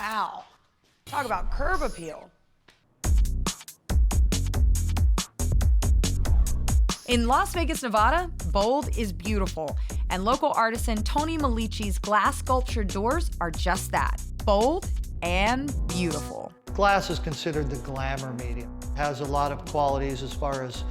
Wow. Talk about curb appeal. In Las Vegas, Nevada, bold is beautiful, and local artisan Tony Malici's glass sculptured doors are just that, bold and beautiful. Glass is considered the glamour medium. It has a lot of qualities as far as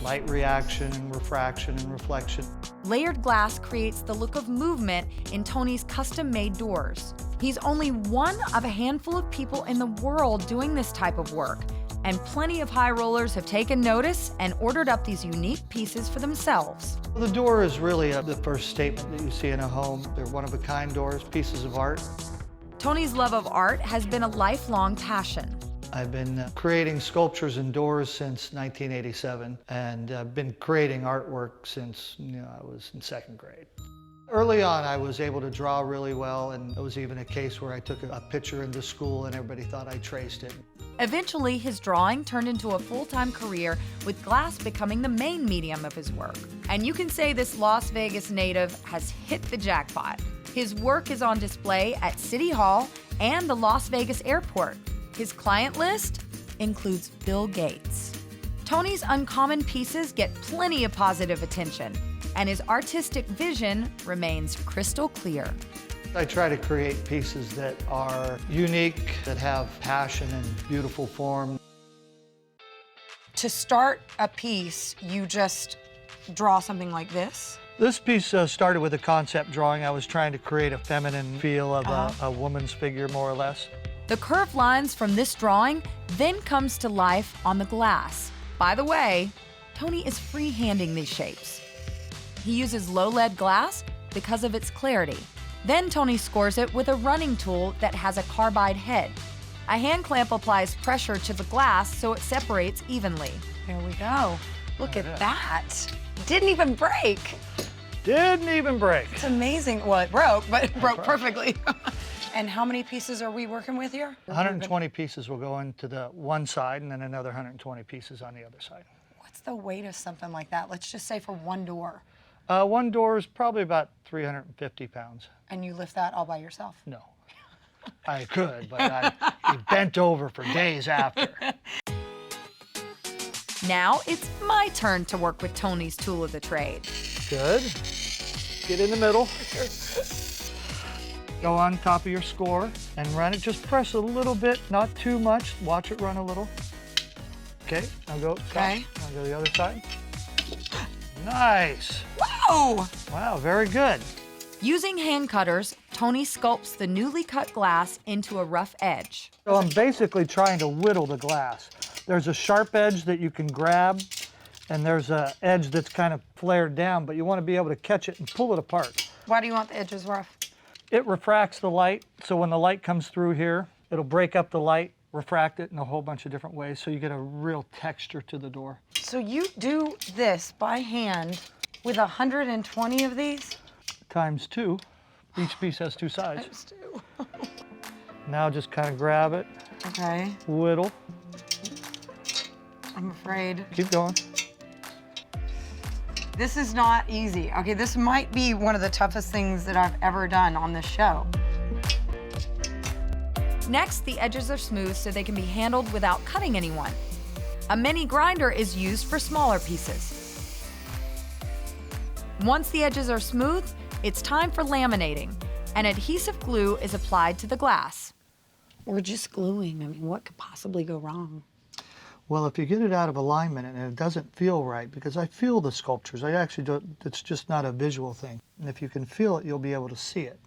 light reaction and refraction and reflection. Layered glass creates the look of movement in Tony's custom-made doors. He's only one of a handful of people in the world doing this type of work, and plenty of high rollers have taken notice and ordered up these unique pieces for themselves. The door is really the first statement that you see in a home. They're one-of-a-kind doors, pieces of art. Tony's love of art has been a lifelong passion. I've been creating sculptures and doors since 1987, and I've been creating artwork since I was in second grade. Early on, I was able to draw really well, and there was even a case where I took a picture into school and everybody thought I traced it. Eventually, his drawing turned into a full-time career, with glass becoming the main medium of his work. And you can say this Las Vegas native has hit the jackpot. His work is on display at City Hall and the Las Vegas airport. His client list includes Bill Gates. Tony's uncommon pieces get plenty of positive attention, and his artistic vision remains crystal clear. I try to create pieces that are unique, that have passion and beautiful form. To start a piece, you just draw something like this? This piece started with a concept drawing. I was trying to create a feminine feel of a woman's figure, more or less. The curved lines from this drawing then comes to life on the glass. By the way, Tony is freehanding these shapes. He uses low lead glass because of its clarity. Then Tony scores it with a running tool that has a carbide head. A hand clamp applies pressure to the glass so it separates evenly. There we go. Look at that. Didn't even break. Didn't even break. It's amazing. Well, it broke, but it broke perfectly. And how many pieces are we working with here? 120 pieces will go into the one side and then another 120 pieces on the other side. What's the weight of something like that? Let's just say for one door. One door is probably about 350 pounds. And you lift that all by yourself? No. I could, but I'd be bent over for days after. Now it's my turn to work with Tony's tool of the trade. Good. Get in the middle. Go on top of your score and run it. Just press a little bit, not too much. Watch it run a little. Okay, now go. Okay. Now go to the other side. Nice. Wow! Wow, very good. Using hand cutters, Tony sculpts the newly cut glass into a rough edge. So I'm basically trying to whittle the glass. There's a sharp edge that you can grab, and there's an edge that's kind of flared down, but you want to be able to catch it and pull it apart. Why do you want the edges rough? It refracts the light, so when the light comes through here, it'll break up the light, refract it in a whole bunch of different ways, so you get a real texture to the door. So you do this by hand with 120 of these? Times two. Each piece has two sides. Times two. Now just kind of grab it, Okay, whittle, I'm afraid. keep going. This is not easy. Okay, this might be one of the toughest things that I've ever done on this show. Next, the edges are smooth so they can be handled without cutting anyone. A mini grinder is used for smaller pieces. Once the edges are smooth, it's time for laminating. An adhesive glue is applied to the glass. Or just gluing. I mean, what could possibly go wrong? Well, if you get it out of alignment and it doesn't feel right, because I feel the sculptures, I actually don't, it's just not a visual thing. And if you can feel it, you'll be able to see it.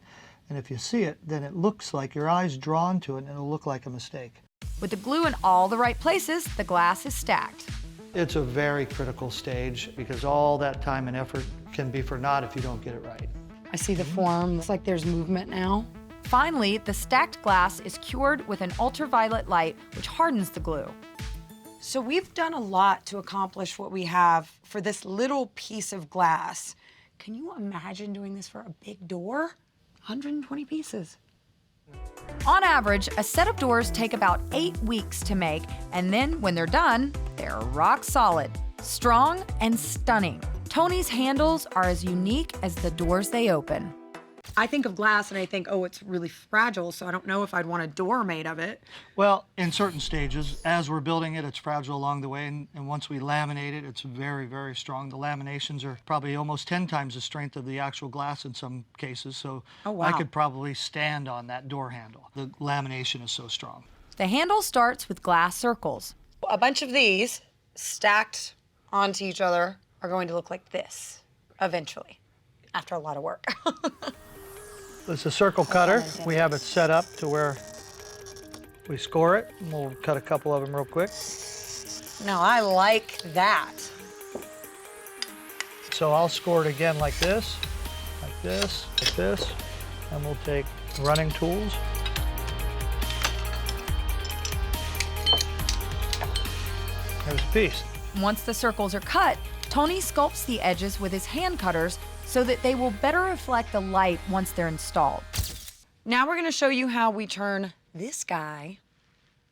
And if you see it, then it looks like your eye's drawn to it and it'll look like a mistake. With the glue in all the right places, the glass is stacked. It's a very critical stage because all that time and effort can be for naught if you don't get it right. I see the form. Looks like there's movement now. Finally, the stacked glass is cured with an ultraviolet light, which hardens the glue. So we've done a lot to accomplish what we have for this little piece of glass. Can you imagine doing this for a big door? 120 pieces. On average, a set of doors take about 8 weeks to make, and then when they're done, they're rock solid, strong, and stunning. Tony's handles are as unique as the doors they open. I think of glass and I think, oh, it's really fragile, so I don't know if I'd want a door made of it. Well, in certain stages, as we're building it, it's fragile along the way, and once we laminate it, it's very, very strong. The laminations are probably almost 10 times the strength of the actual glass in some cases, so Oh, wow. I could probably stand on that door handle. The lamination is so strong. The handle starts with glass circles. A bunch of these stacked onto each other are going to look like this eventually, after a lot of work. This is a circle cutter. We have it set up to where we score it. And we'll cut a couple of them real quick. Now, I like that. So I'll score it again like this, like this, like this, and we'll take running tools. There's a piece. Once the circles are cut, Tony sculpts the edges with his hand cutters so that they will better reflect the light once they're installed. Now we're going to show you how we turn this guy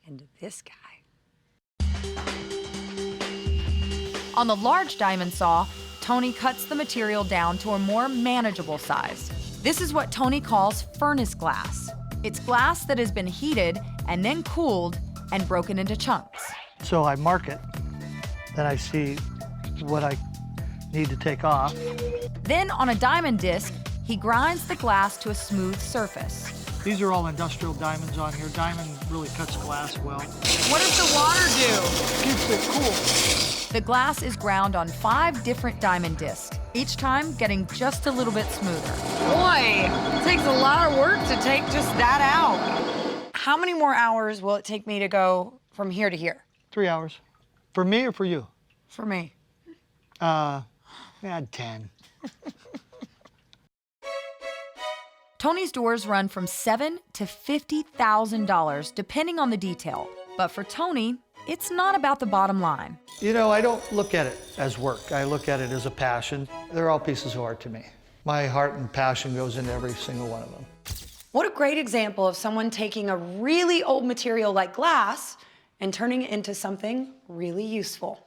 into this guy. On the large diamond saw, Tony cuts the material down to a more manageable size. This is what Tony calls furnace glass. It's glass that has been heated and then cooled and broken into chunks. So I mark it, then I see what I need to take off. Then on a diamond disc, he grinds the glass to a smooth surface. These are all industrial diamonds on here. Diamond really cuts glass well. What does the water do? Keeps it cool. The glass is ground on 5 different diamond discs, each time getting just a little bit smoother. Boy, it takes a lot of work to take just that out. How many more hours will it take me to go from here to here? 3 hours. For me or for you? For me. Add 10. Tony's doors run from $7,000 to $50,000, depending on the detail. But for Tony, it's not about the bottom line. You know, I don't look at it as work. I look at it as a passion. They're all pieces of art to me. My heart and passion goes into every single one of them. What a great example of someone taking a really old material like glass and turning it into something really useful.